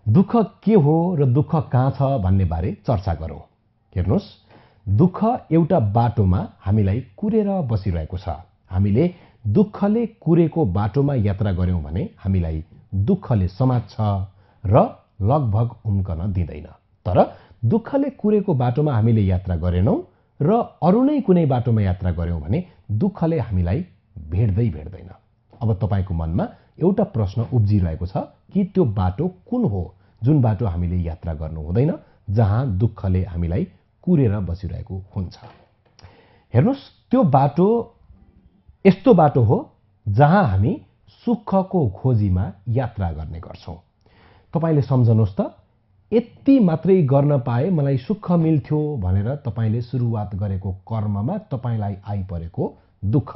दुःख के हो र दुःख कहाँ छ भन्ने बारे चर्चा गरौँ। हेर्नुहोस्, दुःख एउटा बाटोमा हामीलाई कुरेर बसिरहेको छ। हामीले दुःखले कुरेको बाटोमा यात्रा गर्यौं भने हामीलाई दुःखले समात्छ र लगभग उम्कन दिँदैन। तर दुःखले कुरेको बाटोमा हामीले यात्रा गरेनौं र अरू नै कुनै बाटोमा यात्रा गर्यौं भने दुःखले हामीलाई भेट्दैन। अब तपाईको मनमा एउटा प्रश्न उब्जिरहेको छ कि त्यो बाटो कुन हो जुन बाटो हामीले यात्रा गर्नु हुँदैन, जहाँ दुःखले हामीलाई कुरेर बसिरहेको हुन्छ। हेर्नुहोस्, त्यो बाटो यस्तो बाटो हो जहाँ हामी सुखको खोजीमा यात्रा गर्ने गर्छौं। तपाईले सम्झनुहोस् त, यति मात्रै गर्न पाए मलाई सुख मिल्थ्यो भनेर तपाईले सुरुवात गरेको कर्ममा तपाईलाई आइपरेको दुःख,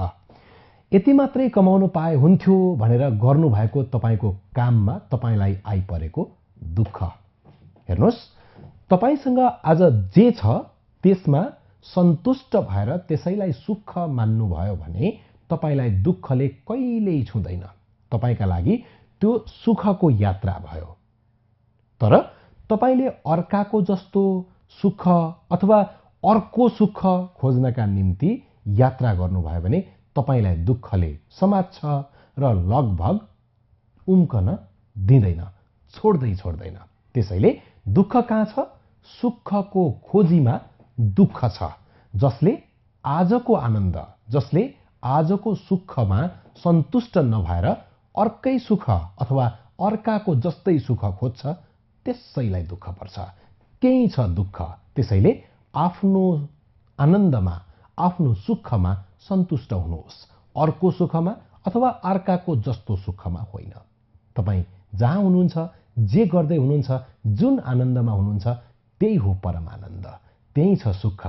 यति मात्रै कमाउनु पाए हुन्थ्यो भनेर गर्नुभएको तपाईको काममा तपाईलाई आइपरेको दुःख। हेर्नुहोस्, तपाईसँग आज जे छ त्यसमा सन्तुष्ट भएर त्यसैलाई सुख मान्नुभयो भने तपाईलाई दुःखले कहिल्यै छुँदैन। तपाईका लागि त्यो सुखको यात्रा भयो। तर तपाईले अर्काको जस्तो सुख अथवा अर्को सुख खोज्नका निम्ति यात्रा गर्नुभयो भने तपाईलाई दुःखले समात्छ र लगभग उम्कन दिँदैन, छोड्दैन। त्यसैले दुःख कहाँ छ? सुखको खोजीमा दुःख छ। जसले आजको आनन्द, जसले आजको सुखमा सन्तुष्ट नभएर अर्कै सुख अथवा अर्काको जस्तै सुख खोज्छ, त्यसैलाई दुःख पर्छ। त्यही छ दुःख। त्यसैले आफ्नो आनन्दमा, आफ्नो सुखमा सन्तुष्ट हुनुहोस्, अर्को सुखमा अथवा अर्काको जस्तो सुखमा होइन। तपाई जहाँ हुनुहुन्छ, जे गर्दै हुनुहुन्छ, जुन आनन्दमा हुनुहुन्छ, त्यही हो परम आनन्द, त्यही छ सुख,